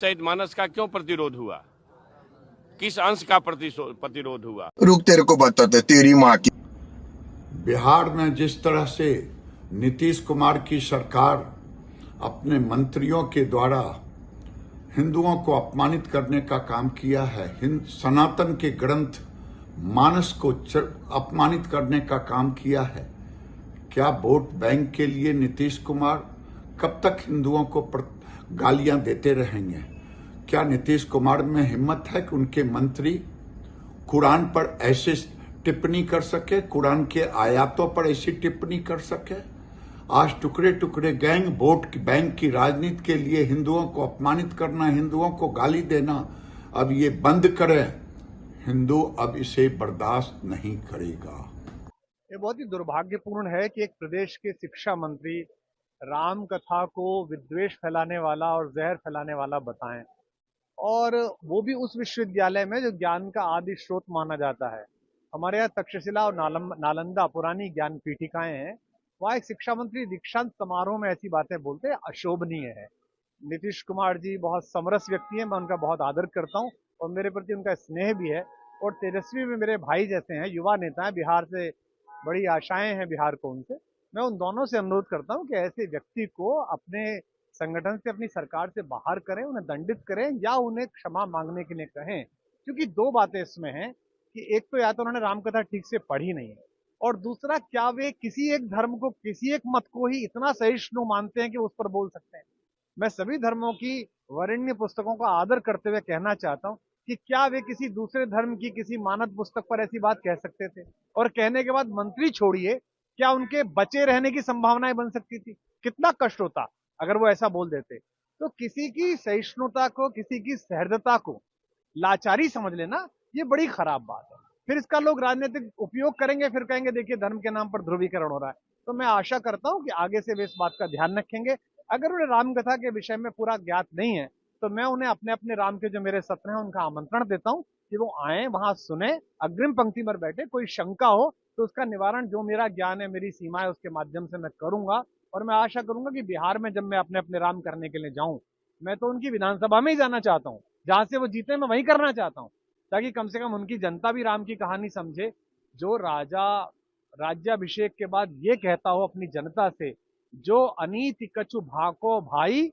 मानस का क्यों प्रतिरोध हुआ? किस अंश का प्रतिरोध हुआ? रुक, तेरे को बताते तेरी माँ की। बिहार में जिस तरह से नीतीश कुमार की सरकार अपने मंत्रियों के द्वारा हिंदुओं को अपमानित करने का काम किया है, सनातन के ग्रंथ मानस को अपमानित करने का काम किया है, क्या वोट बैंक के लिए नीतीश कुमार कब तक हिंदुओं को गालियां देते रहेंगे? क्या नीतीश कुमार में हिम्मत है कि उनके मंत्री कुरान पर ऐसे टिप्पणी कर सके, कुरान के आयातों पर ऐसी टिप्पणी कर सके? आज टुकड़े टुकड़े गैंग वोट बैंक की राजनीति के लिए हिंदुओं को अपमानित करना, हिंदुओं को गाली देना, अब ये बंद करें। हिंदू अब इसे बर्दाश्त नहीं करेगा। ये बहुत ही दुर्भाग्यपूर्ण है कि एक प्रदेश के शिक्षा मंत्री राम कथा को विद्वेष फैलाने वाला और जहर फैलाने वाला बताएं, और वो भी उस विश्वविद्यालय में जो ज्ञान का आदि स्रोत माना जाता है। हमारे यहाँ तक्षशिला और नालंदा पुरानी ज्ञान पीठिकाएं हैं। वहाँ एक शिक्षा मंत्री दीक्षांत समारोह में ऐसी बातें बोलते हैं, अशोभनीय है। नीतीश कुमार जी बहुत समरस व्यक्ति हैं, मैं उनका बहुत आदर करता हूँ और मेरे प्रति उनका स्नेह भी है। और तेजस्वी भी मेरे भाई जैसे हैं, युवा नेता हैं, बिहार से बड़ी आशाएं हैं बिहार को उनसे। मैं उन दोनों से अनुरोध करता हूं कि ऐसे व्यक्ति को अपने संगठन से, अपनी सरकार से बाहर करें, उन्हें दंडित करें या उन्हें क्षमा मांगने के लिए कहें। क्योंकि दो बातें इसमें हैं कि एक तो या तो उन्होंने रामकथा ठीक से पढ़ी नहीं है, और दूसरा क्या वे किसी एक धर्म को, किसी एक मत को ही इतना सहिष्णु मानते हैं कि उस पर बोल सकते हैं। मैं सभी धर्मों की वरेण्य पुस्तकों का आदर करते हुए कहना चाहता हूं कि क्या वे किसी दूसरे धर्म की किसी मानद पुस्तक पर ऐसी बात कह सकते थे? और कहने के बाद मंत्री छोड़िए, क्या उनके बचे रहने की संभावनाएं बन सकती थी? कितना कष्ट होता अगर वो ऐसा बोल देते। तो किसी की सहिष्णुता को, किसी की सहृदता को लाचारी समझ लेना, ये बड़ी खराब बात है। फिर इसका लोग राजनीतिक उपयोग करेंगे, फिर कहेंगे देखिए धर्म के नाम पर ध्रुवीकरण हो रहा है। तो मैं आशा करता हूं कि आगे से वे इस बात का ध्यान रखेंगे। अगर उन्हें रामकथा के विषय में पूरा ज्ञात नहीं है तो मैं उन्हें अपने अपने राम के जो मेरे सत्र हैं उनका आमंत्रण देता हूं कि वो आए, वहां सुने, अग्रिम पंक्ति पर बैठे। कोई शंका हो तो उसका निवारण जो मेरा ज्ञान है, मेरी सीमा है, उसके माध्यम से मैं करूंगा। और मैं आशा करूंगा कि बिहार में जब मैं अपने अपने राम करने के लिए जाऊं, मैं तो उनकी विधानसभा में ही जाना चाहता हूं, जहां से वो जीते मैं वहीं करना चाहता हूं, ताकि कम से कम उनकी जनता भी राम की कहानी समझे। जो राजा राज्याभिषेक के बाद ये कहता हो अपनी जनता से, जो अनीति कछु भाको भाई,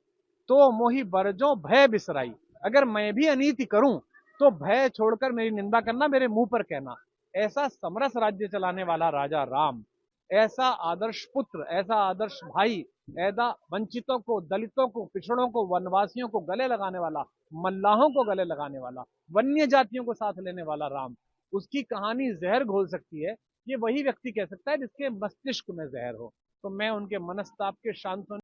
तो मोहि बरजो भय बिसराई। अगर मैं भी अनीति करूं तो भय छोड़कर मेरी निंदा करना, मेरे मुंह पर कहना। ऐसा समरस राज्य चलाने वाला राजा राम, ऐसा आदर्श पुत्र, ऐसा आदर्श भाई, ऐसा वंचितों को, दलितों को, पिछड़ों को, वनवासियों को गले लगाने वाला, मल्लाहों को गले लगाने वाला, वन्य जातियों को साथ लेने वाला राम, उसकी कहानी जहर घोल सकती है, ये वही व्यक्ति कह सकता है जिसके मस्तिष्क में जहर हो। तो मैं उनके मनस्ताप के शांत होने